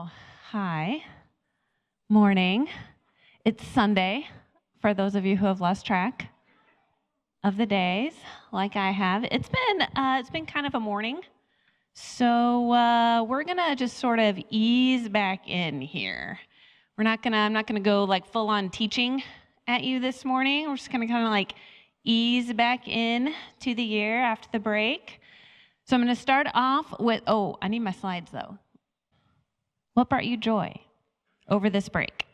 So, hi, morning. It's Sunday, for those of you who have lost track of the days, like I have. It's been kind of a morning, so we're gonna just sort of ease back in here. I'm not gonna go like full on teaching at you this morning. We're just gonna kind of like ease back in to the year after the break. So I'm gonna start off with, I need my slides though. What brought you joy over this break?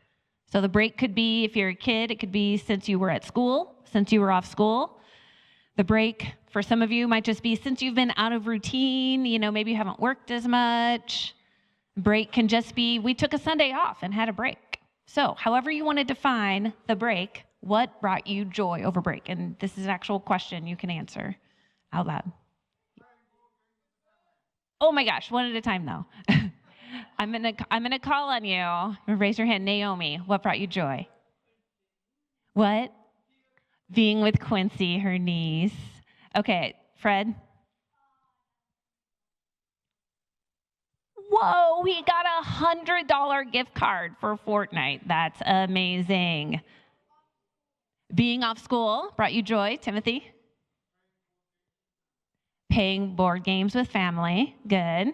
So the break could be, if you're a kid, it could be since you were at school, since you were off school. The break for some of you might just be since you've been out of routine, maybe you haven't worked as much. Break can just be, we took a Sunday off and had a break. So however you want to define the break, what brought you joy over break? And this is an actual question you can answer out loud. Oh my gosh, one at a time though. I'm gonna call on you. Raise your hand. Naomi, what brought you joy? What? Being with Quincy, her niece. Okay, Fred? Whoa, we got a $100 gift card for Fortnite. That's amazing. Being off school brought you joy, Timothy? Playing board games with family. Good.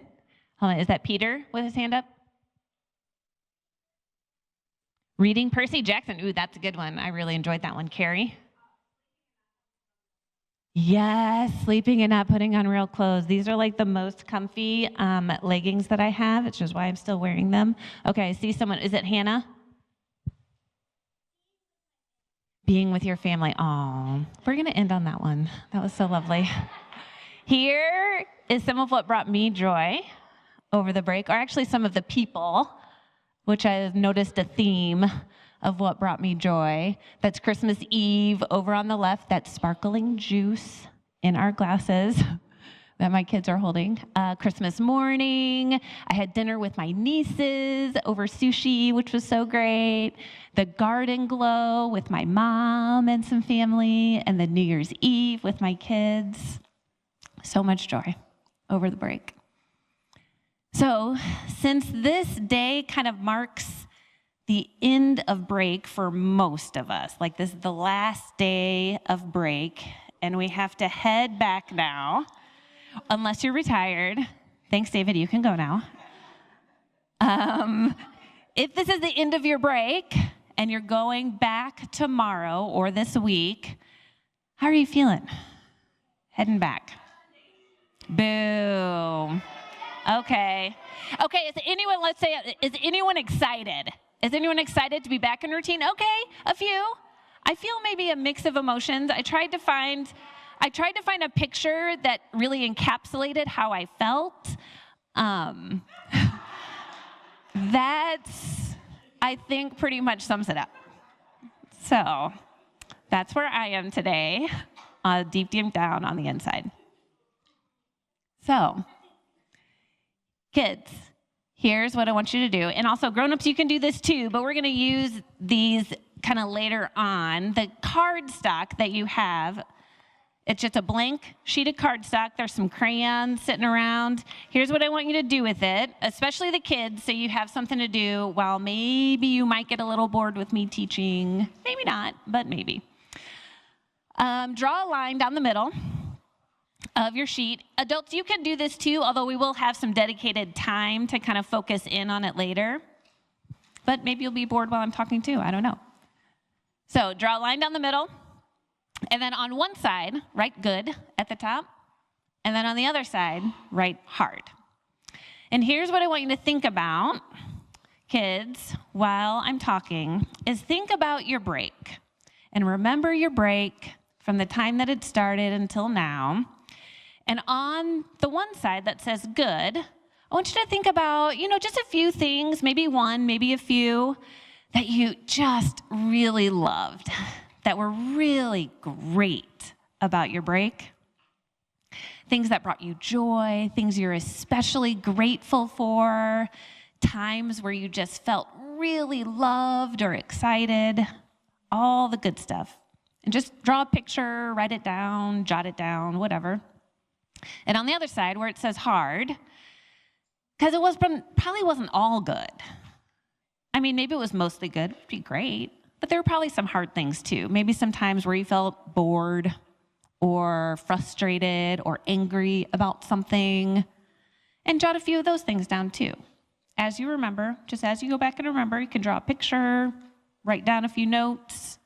Hold on, is that Peter with his hand up? Reading Percy Jackson. Ooh, that's a good one. I really enjoyed that one. Carrie? Yes, sleeping and not putting on real clothes. These are like the most comfy leggings that I have, which is why I'm still wearing them. Okay, I see someone. Is it Hannah? Being with your family. Oh, we're going to end on that one. That was so lovely. Here is some of what brought me joy over the break, or actually some of the people, which I've noticed a theme of what brought me joy. That's Christmas Eve over on the left, that's sparkling juice in our glasses that my kids are holding. Christmas morning, I had dinner with my nieces over sushi, which was so great. The garden glow with my mom and some family, and the New Year's Eve with my kids. So much joy over the break. So, since this day kind of marks the end of break for most of us, like this is the last day of break, and we have to head back now, unless you're retired. Thanks, David, you can go now. If this is the end of your break, and you're going back tomorrow or this week, how are you feeling? Heading back. Boo. Okay, is anyone excited? Is anyone excited to be back in routine? Okay, a few. I feel maybe a mix of emotions. I tried to find a picture that really encapsulated how I felt. That's, I think, pretty much sums it up. So, that's where I am today, deep down on the inside. So, kids, here's what I want you to do. And also, grown-ups, you can do this too, but we're going to use these kind of later on. The cardstock that you have, it's just a blank sheet of cardstock. There's some crayons sitting around. Here's what I want you to do with it, especially the kids, so you have something to do while maybe you might get a little bored with me teaching. Maybe not, but maybe. Draw a line down the middle of your sheet. Adults, you can do this too, although we will have some dedicated time to kind of focus in on it later. But maybe you'll be bored while I'm talking too, I don't know. So draw a line down the middle, and then on one side, write good at the top, and then on the other side, write hard. And here's what I want you to think about, kids, while I'm talking, is think about your break. And remember your break from the time that it started until now. And on the one side that says good, I want you to think about, just a few things, maybe one, maybe a few, that you just really loved, that were really great about your break. Things that brought you joy, things you're especially grateful for, times where you just felt really loved or excited, all the good stuff. And just draw a picture, write it down, jot it down, whatever. And on the other side, where it says hard, Because probably wasn't all good. I mean, maybe it was mostly good, it'd be great, but there were probably some hard things too. Maybe some times where you felt bored or frustrated or angry about something. And jot a few of those things down too. As you remember, just as you go back and remember, you can draw a picture, write down a few notes.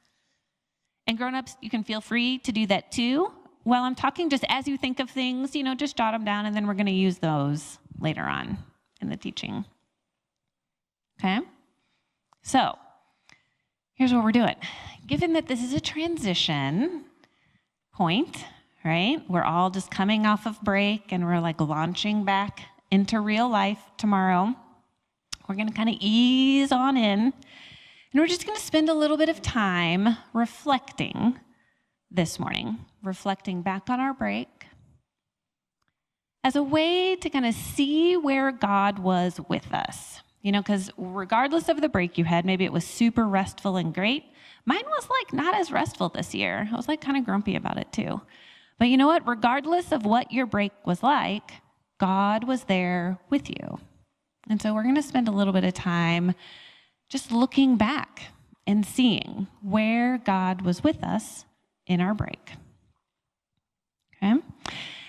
And grown-ups, you can feel free to do that too. While I'm talking, just as you think of things, just jot them down, and then we're going to use those later on in the teaching. Okay? So, here's what we're doing. Given that this is a transition point, right? We're all just coming off of break, and we're like launching back into real life tomorrow. We're going to kind of ease on in, and we're just going to spend a little bit of time reflecting this morning, reflecting back on our break as a way to kind of see where God was with us. Because regardless of the break you had, maybe it was super restful and great. Mine was like not as restful this year. I was like kind of grumpy about it too. But you know what? Regardless of what your break was like, God was there with you. And so we're going to spend a little bit of time just looking back and seeing where God was with us in our break. Okay? And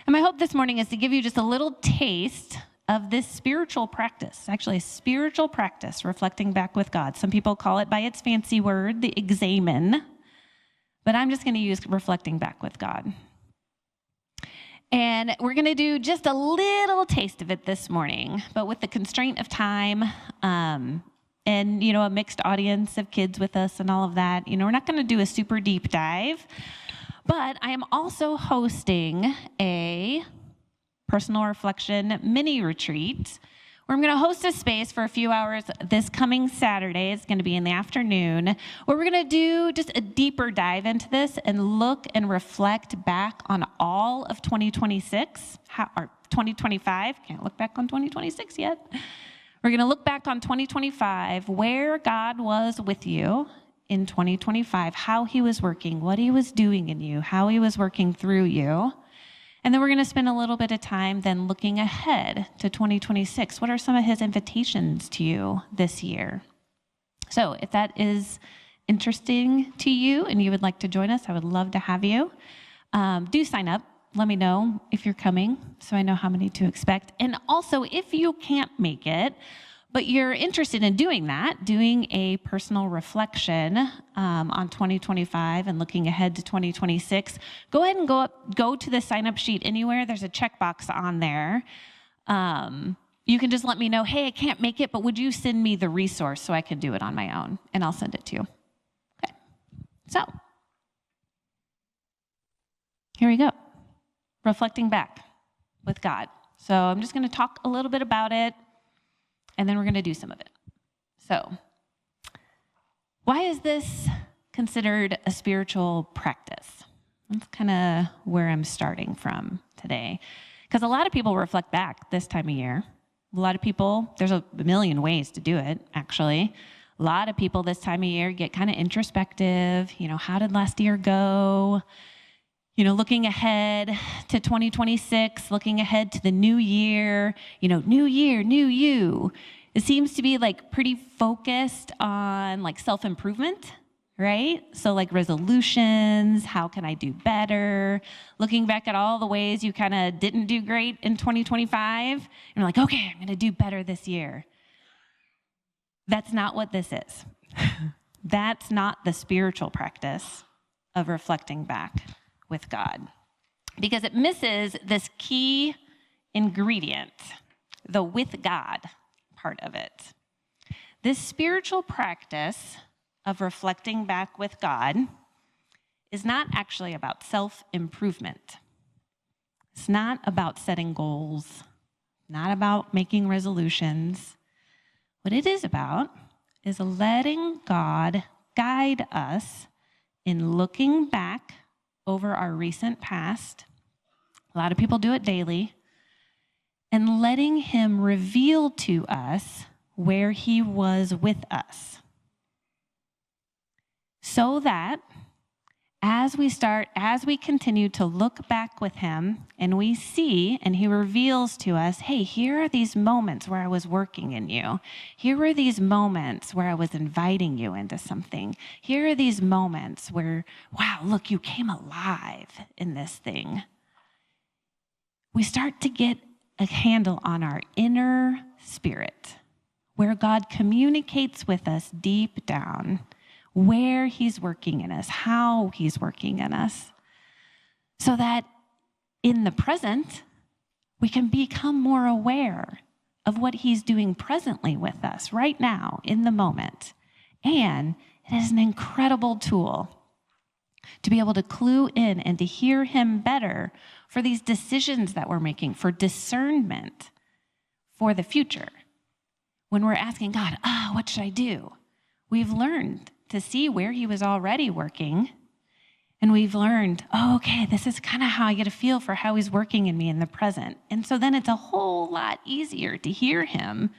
my hope this morning is to give you just a little taste of this spiritual practice, actually a spiritual practice, reflecting back with God. Some people call it by its fancy word, the examen, but I'm just going to use reflecting back with God. And we're going to do just a little taste of it this morning, but with the constraint of time and, a mixed audience of kids with us and all of that. We're not going to do a super deep dive, but I am also hosting a personal reflection mini retreat where I'm going to host a space for a few hours this coming Saturday. It's going to be in the afternoon, where we're going to do just a deeper dive into this and look and reflect back on all of 2026, or 2025. Can't look back on 2026 yet. We're going to look back on 2025, where God was with you in 2025, how he was working, what he was doing in you, how he was working through you. And then we're going to spend a little bit of time then looking ahead to 2026. What are some of his invitations to you this year? So if that is interesting to you and you would like to join us, I would love to have you. Do sign up. Let me know if you're coming so I know how many to expect. And also, if you can't make it, but you're interested in doing that, doing a personal reflection on 2025 and looking ahead to 2026, go ahead and go to the sign-up sheet anywhere. There's a checkbox on there. You can just let me know, hey, I can't make it, but would you send me the resource so I can do it on my own? And I'll send it to you. Okay. So, here we go. Reflecting back with God. So I'm just going to talk a little bit about it, and then we're going to do some of it. So, why is this considered a spiritual practice? That's kind of where I'm starting from today. Because a lot of people reflect back this time of year. A lot of people, there's a million ways to do it, actually. A lot of people this time of year get kind of introspective. How did last year go? Looking ahead to 2026, looking ahead to the new year, new year, new you. It seems to be pretty focused on self-improvement, right? So resolutions, how can I do better? Looking back at all the ways you kind of didn't do great in 2025, and you're like, okay, I'm going to do better this year. That's not what this is. That's not the spiritual practice of reflecting back with God, because it misses this key ingredient, the with God part of it. This spiritual practice of reflecting back with God is not actually about self-improvement. It's not about setting goals, not about making resolutions. What it is about is letting God guide us in looking back over our recent past. A lot of people do it daily. And letting him reveal to us where he was with us. So that as we continue to look back with him and we see, and he reveals to us, hey, here are these moments where I was working in you. Here were these moments where I was inviting you into something. Here are these moments where, wow, look, you came alive in this thing. We start to get a handle on our inner spirit, where God communicates with us deep down, where he's working in us, how he's working in us, so that in the present, we can become more aware of what he's doing presently with us right now in the moment. And it is an incredible tool to be able to clue in and to hear him better for these decisions that we're making, for discernment for the future. When we're asking God, what should I do? We've learned to see where he was already working. And we've learned, okay, this is kind of how I get a feel for how he's working in me in the present. And so then it's a whole lot easier to hear him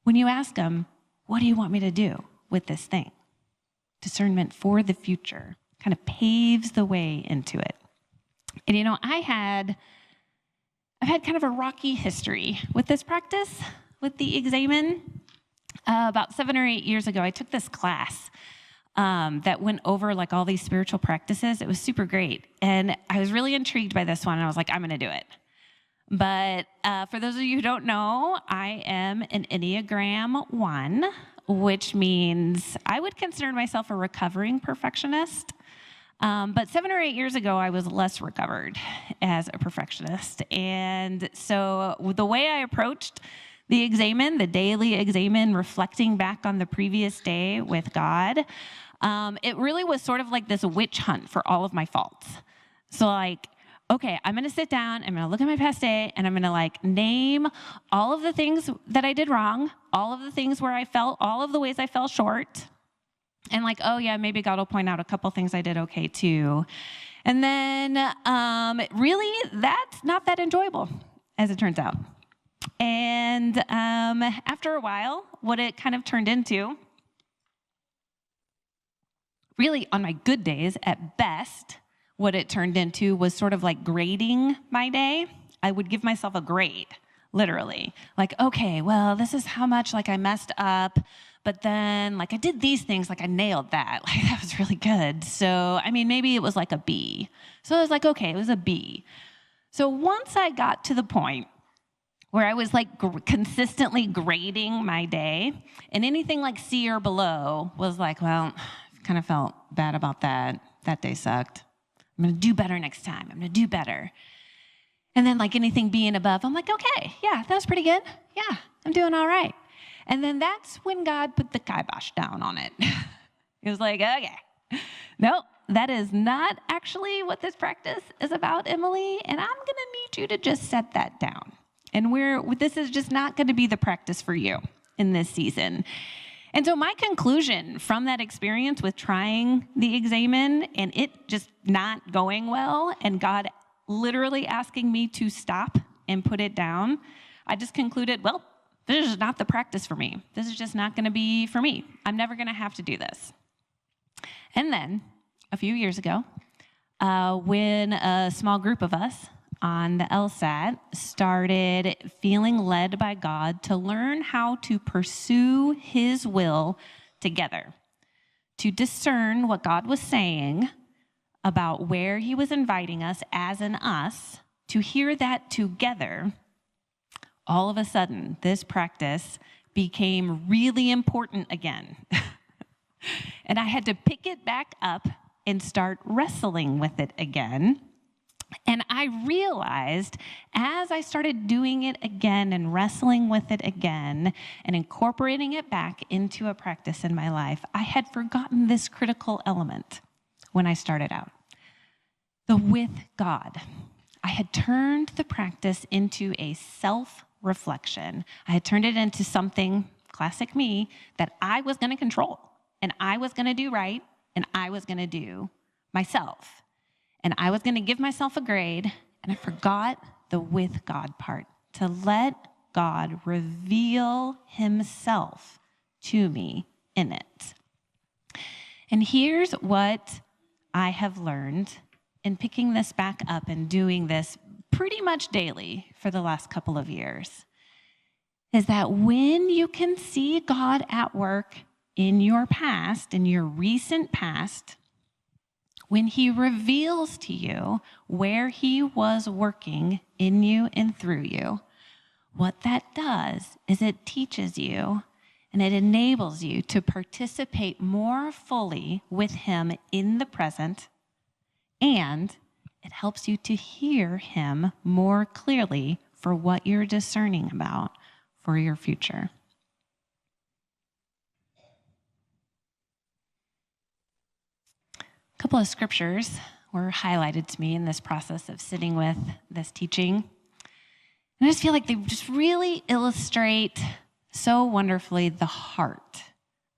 when you ask him, what do you want me to do with this thing? Discernment for the future kind of paves the way into it. And I've had kind of a rocky history with this practice, with the examen. About 7 or 8 years ago, I took this class that went over like all these spiritual practices. It was super great. And I was really intrigued by this one. And I was like, I'm going to do it. But for those of you who don't know, I am an Enneagram 1, which means I would consider myself a recovering perfectionist. But 7 or 8 years ago, I was less recovered as a perfectionist. And so the way I approached the examen, the daily examen, reflecting back on the previous day with God, it really was sort of like this witch hunt for all of my faults. So okay, I'm going to sit down, I'm going to look at my past day, and I'm going to name all of the things that I did wrong, all of the things where all of the ways I fell short. And oh yeah, maybe God will point out a couple things I did okay too. And then really, that's not that enjoyable, as it turns out. And after a while, what it kind of turned into, really on my good days at best, what it turned into was sort of grading my day. I would give myself a grade, literally. Okay, well, this is how much I messed up. But then, I did these things, I nailed that. That was really good. So, maybe it was a B. So I was okay, it was a B. So once I got to the point where I was consistently grading my day, and anything C or below was well, I kind of felt bad about that. That day sucked. I'm going to do better next time. I'm going to do better. And then anything B and above, I'm okay, yeah, that was pretty good. Yeah, I'm doing all right. And then that's when God put the kibosh down on it. He was okay, nope, that is not actually what this practice is about, Emily, and I'm going to need you to just set that down. And this is just not going to be the practice for you in this season. And so my conclusion from that experience with trying the examen and it just not going well, and God literally asking me to stop and put it down, I just concluded, well, this is not the practice for me. This is just not going to be for me. I'm never going to have to do this. And then a few years ago, when a small group of us on the LSAT started feeling led by God to learn how to pursue his will together, to discern what God was saying about where he was inviting us as in us, to hear that together, all of a sudden, this practice became really important again. And I had to pick it back up and start wrestling with it again. And I realized as I started doing it again and wrestling with it again and incorporating it back into a practice in my life, I had forgotten this critical element when I started out. The with God. I had turned the practice into a self-reflection. I had turned it into something, classic me, that I was going to control and I was going to do right and I was going to do myself. And I was going to give myself a grade, and I forgot the with God part, to let God reveal himself to me in it. And here's what I have learned in picking this back up and doing this pretty much daily for the last couple of years is that when you can see God at work in your past, in your recent past, when he reveals to you where he was working in you and through you, what that does is it teaches you and it enables you to participate more fully with him in the present, and it helps you to hear him more clearly for what you're discerning about for your future. A couple of scriptures were highlighted to me in this process of sitting with this teaching. And I just feel like they just really illustrate so wonderfully the heart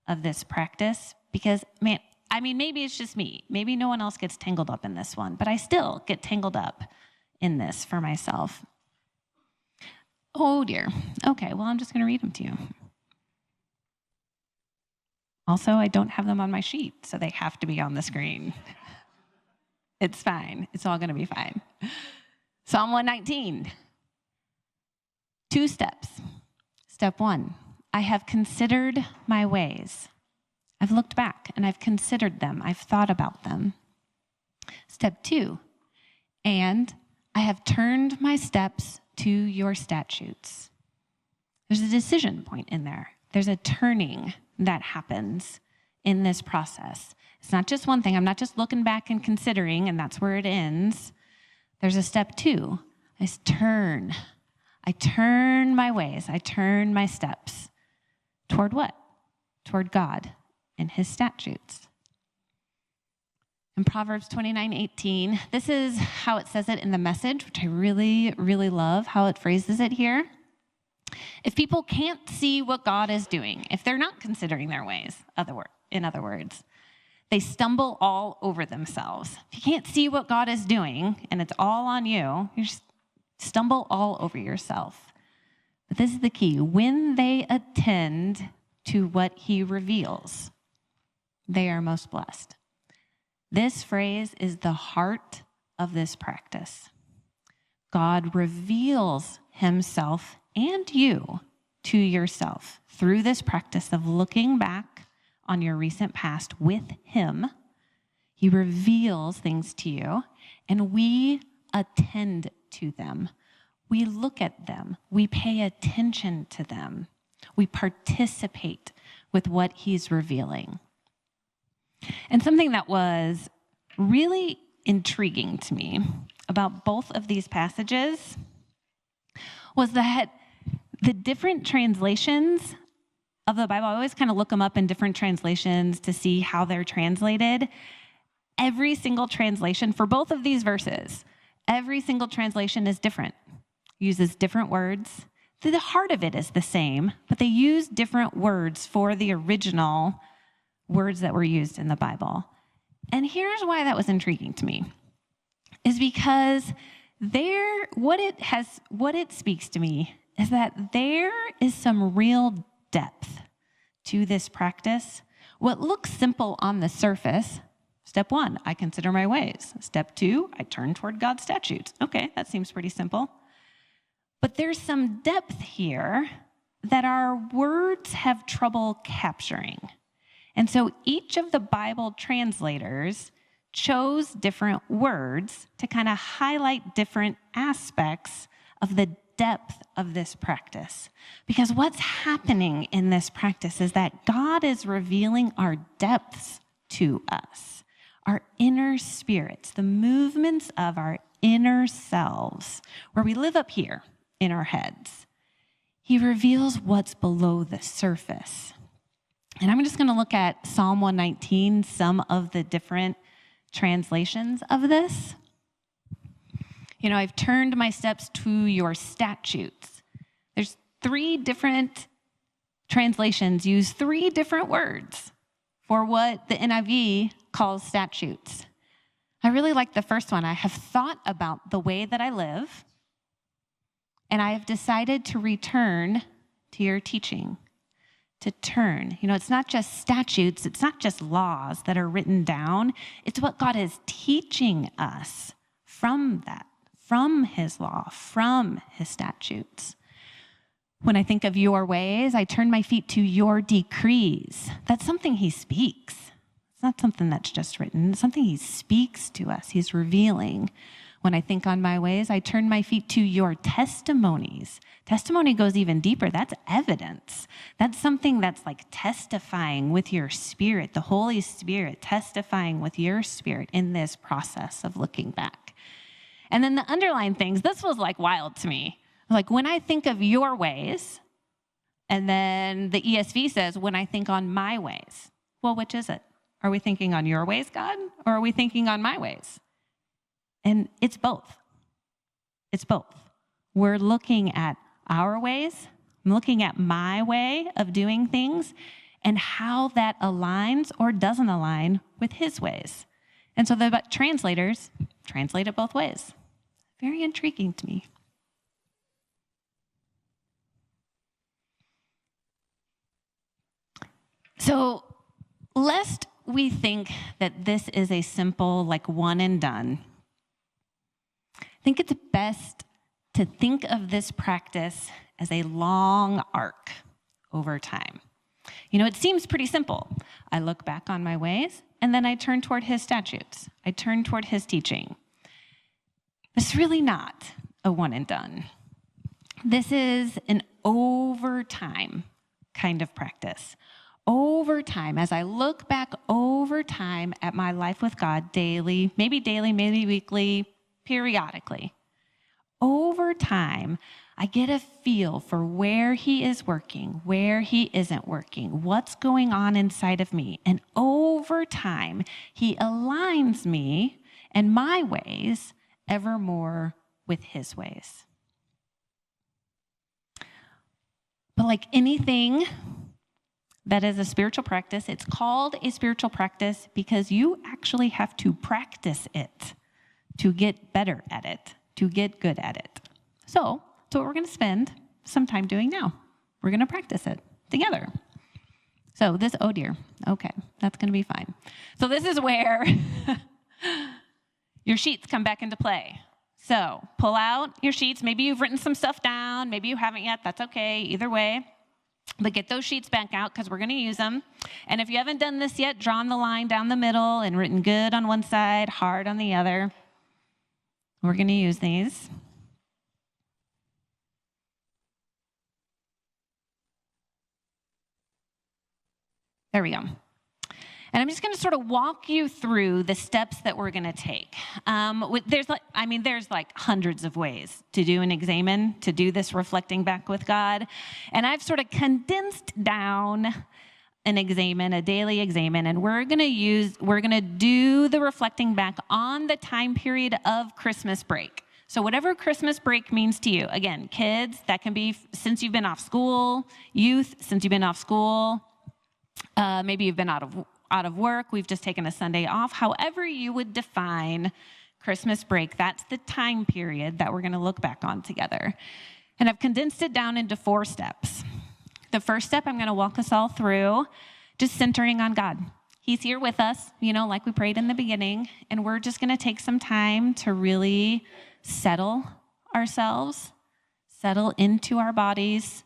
of this practice because, maybe it's just me. Maybe no one else gets tangled up in this one, but I still get tangled up in this for myself. Oh dear. Okay, well, I'm just going to read them to you. Also, I don't have them on my sheet, so they have to be on the screen. It's fine. It's all going to be fine. Psalm 119. 2 steps. Step 1, I have considered my ways. I've looked back and I've considered them. I've thought about them. Step 2, and I have turned my steps to your statutes. There's a decision point in there. There's a turning that happens in this process. It's not just one thing. I'm not just looking back and considering, and that's where it ends. There's a step 2. I turn my ways. I turn my steps. Toward what? Toward God and his statutes. In Proverbs 29:18, this is how it says it in the Message, which I really, really love how it phrases it here. If people can't see what God is doing, if they're not considering their ways, in other words, they stumble all over themselves. If you can't see what God is doing and it's all on you, you just stumble all over yourself. But this is the key. When they attend to what he reveals, they are most blessed. This phrase is the heart of this practice. God reveals himself and you to yourself through this practice of looking back on your recent past with him. He reveals things to you, and we attend to them. We look at them. We pay attention to them. We participate with what he's revealing. And something that was really intriguing to me about both of these passages was that the different translations of the Bible, I always kind of look them up in different translations to see how they're translated. Every single translation for both of these verses, every single translation is different, uses different words. The heart of it is the same, but they use different words for the original words that were used in the Bible. And here's why that was intriguing to me, is because what it speaks to me is that there is some real depth to this practice. What looks simple on the surface, step 1, I consider my ways. Step 2, I turn toward God's statutes. Okay, that seems pretty simple. But there's some depth here that our words have trouble capturing. And so each of the Bible translators chose different words to kind of highlight different aspects of the depth of this practice. Because what's happening in this practice is that God is revealing our depths to us, our inner spirits, the movements of our inner selves, where we live up here in our heads. He reveals what's below the surface. And I'm just going to look at Psalm 119, some of the different translations of this. I've turned my steps to your statutes. There's 3 different translations use 3 different words for what the NIV calls statutes. I really like the first one. I have thought about the way that I live, and I have decided to return to your teaching. to turn. It's not just statutes, it's not just laws that are written down. It's what God is teaching us from that, from his law, from his statutes. When I think of your ways, I turn my feet to your decrees. That's something he speaks. It's not something that's just written. It's something he speaks to us. He's revealing. When I think on my ways, I turn my feet to your testimonies. Testimony goes even deeper. That's evidence. That's something that's like testifying with your spirit, the Holy Spirit testifying with your spirit in this process of looking back. And then the underlying things, this was like wild to me. Like when I think of your ways, and then the ESV says, when I think on my ways. Well, which is it? Are we thinking on your ways, God, or are we thinking on my ways? And it's both. It's both. We're looking at our ways. I'm looking at my way of doing things and how that aligns or doesn't align with his ways. And so the translators translate it both ways. Very intriguing to me. So, lest we think that this is a simple, like one and done, I think it's best to think of this practice as a long arc over time. It seems pretty simple. I look back on my ways, and then I turn toward his statutes. I turn toward his teaching. It's really not a one and done. This is an over time kind of practice. Over time, as I look back over time at my life with God daily, maybe weekly, periodically. Over time, I get a feel for where he is working, where he isn't working, what's going on inside of me. And over time, he aligns me and my ways ever more with his ways. But like anything that is a spiritual practice, it's called a spiritual practice because you actually have to practice it to get better at it, to get good at it. So that's what we're going to spend some time doing now. We're going to practice it together. So this, oh dear, okay, that's going to be fine. So this is where your sheets come back into play. So pull out your sheets. Maybe you've written some stuff down. Maybe you haven't yet. That's okay, either way. But get those sheets back out because we're going to use them. And if you haven't done this yet, drawn the line down the middle and written good on one side, hard on the other. We're going to use these. There we go. And I'm just going to sort of walk you through the steps that we're going to take. There's like hundreds of ways to do an examen, to do this reflecting back with God. And I've sort of condensed down an examen, a daily examen, and we're going to do the reflecting back on the time period of Christmas break. So whatever Christmas break means to you, again, kids, that can be since you've been off school, youth, since you've been off school, maybe you've been out of work, we've just taken a Sunday off. However you would define Christmas break, that's the time period that we're going to look back on together. And I've condensed it down into 4 steps. The first step I'm going to walk us all through, just centering on God. He's here with us, like we prayed in the beginning, and we're just going to take some time to really settle ourselves, settle into our bodies,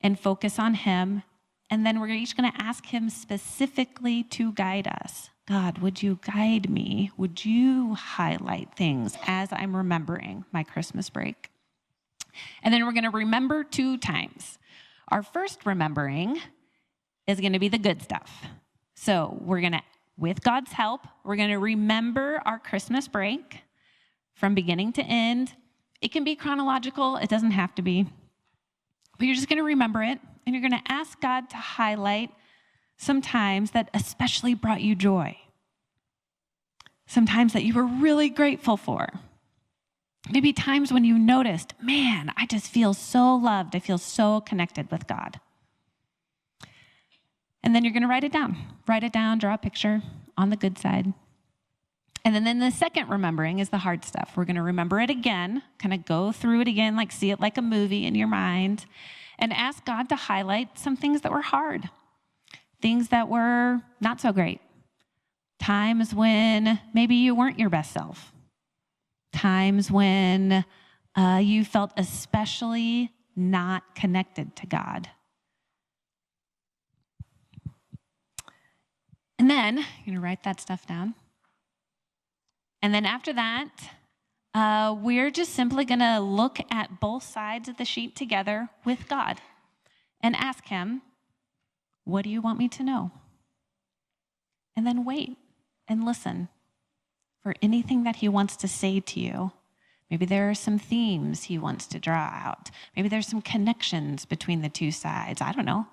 and focus on him. And then we're each going to ask him specifically to guide us. God, would you guide me? Would you highlight things as I'm remembering my Christmas break? And then we're going to remember 2 times. Our first remembering is going to be the good stuff. So we're going to, with God's help, we're going to remember our Christmas break from beginning to end. It can be chronological. It doesn't have to be. But you're just going to remember it. And you're going to ask God to highlight some times that especially brought you joy. Some times that you were really grateful for. Maybe times when you noticed, man, I just feel so loved. I feel so connected with God. And then you're going to write it down. Write it down, draw a picture on the good side. And then the second remembering is the hard stuff. We're going to remember it again, kind of go through it again, like see it like a movie in your mind. and ask God to highlight some things that were hard, things that were not so great, times when maybe you weren't your best self, times when you felt especially not connected to God. And then you're going to write that stuff down. And then after that, we're just simply going to look at both sides of the sheet together with God and ask him, what do you want me to know? And then wait and listen for anything that he wants to say to you. Maybe there are some themes he wants to draw out. Maybe there's some connections between the two sides. I don't know.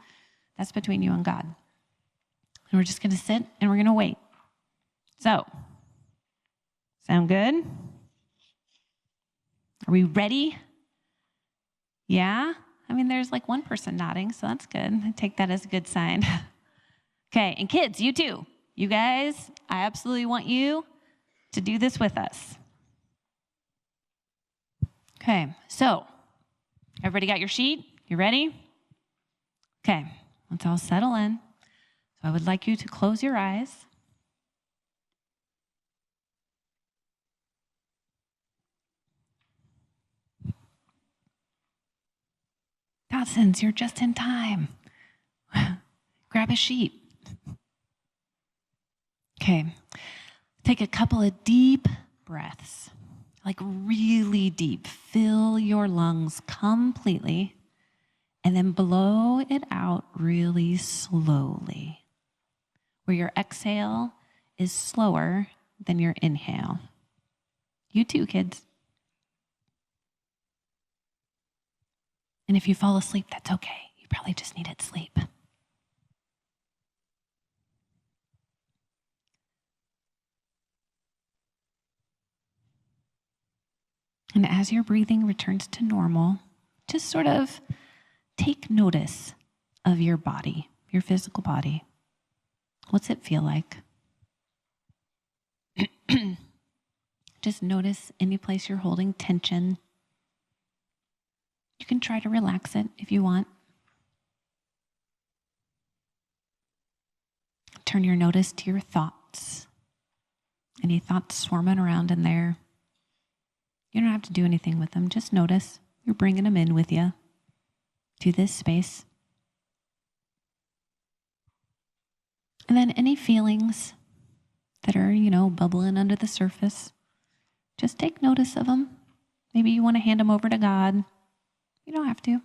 That's between you and God. And we're just going to sit and we're going to wait. So, sound good? Are we ready? Yeah? I mean, there's like one person nodding, so that's good. I take that as a good sign. Okay, and kids, you too. You guys, I absolutely want you to do this with us. Okay, so everybody got your sheet? You ready? Okay, let's all settle in. So I would like you to close your eyes. Dodsons, you're just in time. Grab a sheet. Okay, take a couple of deep breaths, like really deep. Fill your lungs completely, and then blow it out really slowly, where your exhale is slower than your inhale. You too, kids. And if you fall asleep, that's okay. You probably just needed sleep. And as your breathing returns to normal, just sort of take notice of your body, your physical body. What's it feel like? Just notice any place you're holding tension. You can try to relax it if you want. Turn your notice to your thoughts. Any thoughts swarming around in there? You don't have to do anything with them. Just notice. You're bringing them in with you to this space. And then any feelings that are, bubbling under the surface, just take notice of them. Maybe you want to hand them over to God. You don't have to.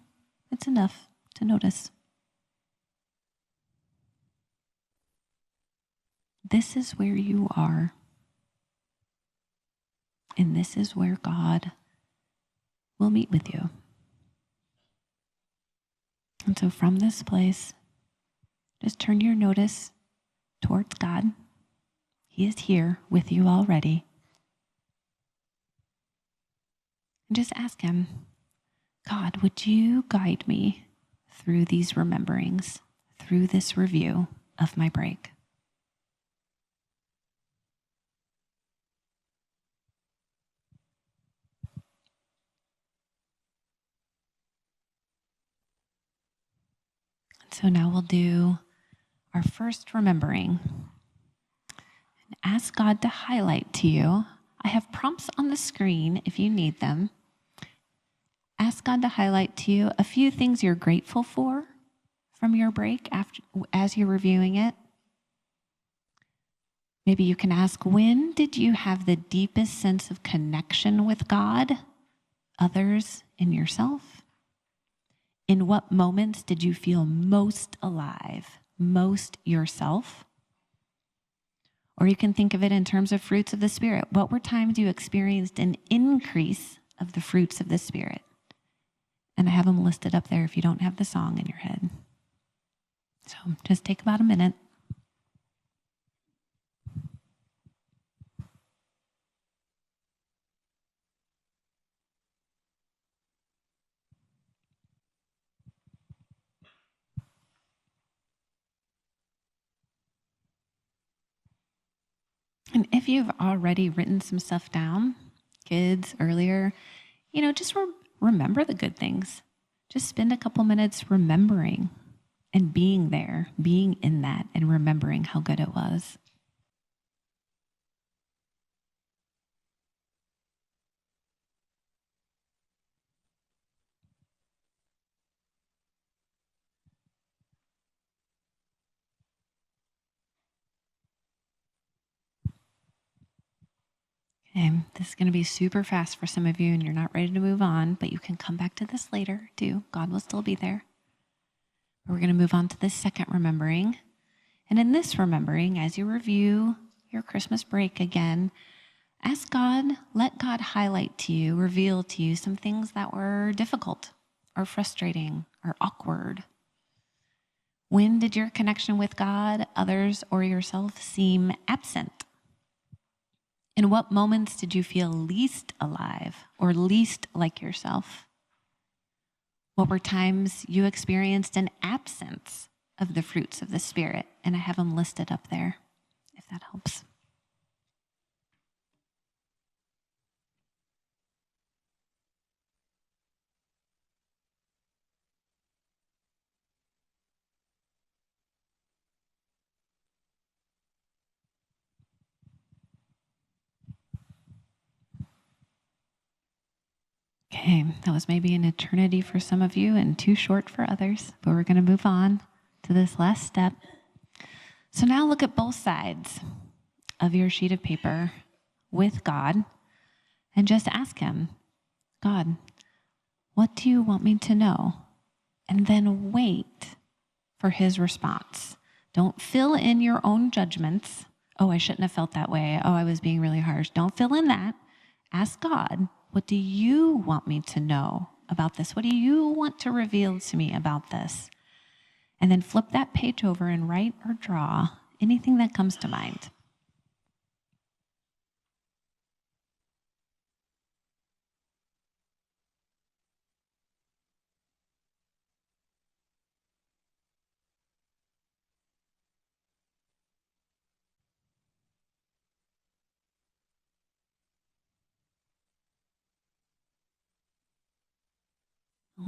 It's enough to notice. This is where you are. And this is where God will meet with you. And so from this place, just turn your notice towards God. He is here with you already. And just ask him, God, would you guide me through these rememberings, through this review of my break? So now we'll do our first remembering. And ask God to highlight to you. I have prompts on the screen if you need them. Ask God to highlight to you a few things you're grateful for from your break as you're reviewing it. Maybe you can ask, when did you have the deepest sense of connection with God, others, and yourself? In what moments did you feel most alive, most yourself? Or you can think of it in terms of fruits of the Spirit. What were times you experienced an increase of the fruits of the Spirit? And I have them listed up there if you don't have the song in your head. So just take about a minute. And if you've already written some stuff down, kids, earlier, just remember the good things. just spend a couple minutes remembering and being there, being in that, and remembering how good it was. Okay, this is going to be super fast for some of you, and you're not ready to move on, but you can come back to this later too. God will still be there. But we're going to move on to this second remembering. And in this remembering, as you review your Christmas break again, ask God, let God highlight to you, reveal to you some things that were difficult or frustrating or awkward. When did your connection with God, others, or yourself seem absent? In what moments did you feel least alive or least like yourself? What were times you experienced an absence of the fruits of the Spirit? And I have them listed up there, if that helps. Okay, that was maybe an eternity for some of you and too short for others, but we're going to move on to this last step. So now look at both sides of your sheet of paper with God and just ask him, God, what do you want me to know? And then wait for his response. Don't fill in your own judgments. Oh, I shouldn't have felt that way. Oh, I was being really harsh. Don't fill in that. Ask God, what do you want me to know about this? What do you want to reveal to me about this? And then flip that page over and write or draw anything that comes to mind.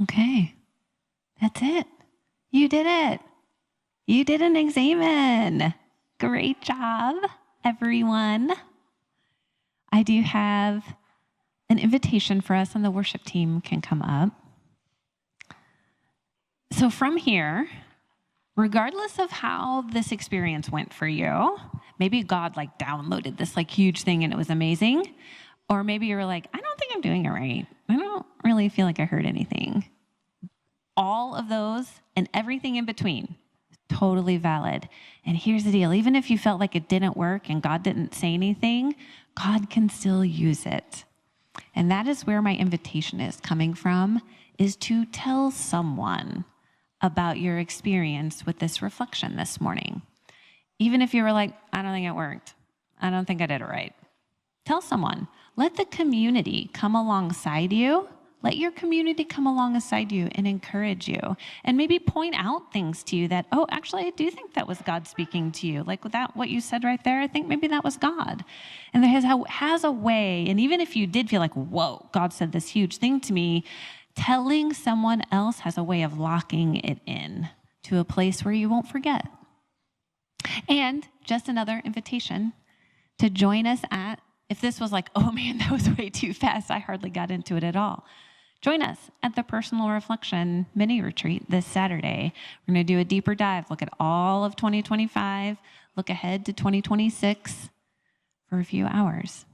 Okay, that's it. You did it. You did an examen. Great job, everyone. I do have an invitation for us, and the worship team can come up. So from here, regardless of how this experience went for you, maybe God downloaded this huge thing and it was amazing. Or maybe you were like, I don't think I'm doing it right. I don't really feel like I heard anything. All of those and everything in between, totally valid. And here's the deal. Even if you felt like it didn't work and God didn't say anything, God can still use it. And that is where my invitation is coming from, is to tell someone about your experience with this reflection this morning. Even if you were like, I don't think it worked. I don't think I did it right. Tell someone. Let the community come alongside you. Let your community come alongside you and encourage you. And maybe point out things to you that, oh, actually, I do think that was God speaking to you. Like that, what you said right there, I think maybe that was God. And there has a way, and even if you did feel like, whoa, God said this huge thing to me, telling someone else has a way of locking it in to a place where you won't forget. And just another invitation to join us at, if this was like, oh man, that was way too fast, I hardly got into it at all. Join us at the Personal Reflection Mini Retreat this Saturday. We're going to do a deeper dive, look at all of 2025, look ahead to 2026 for a few hours.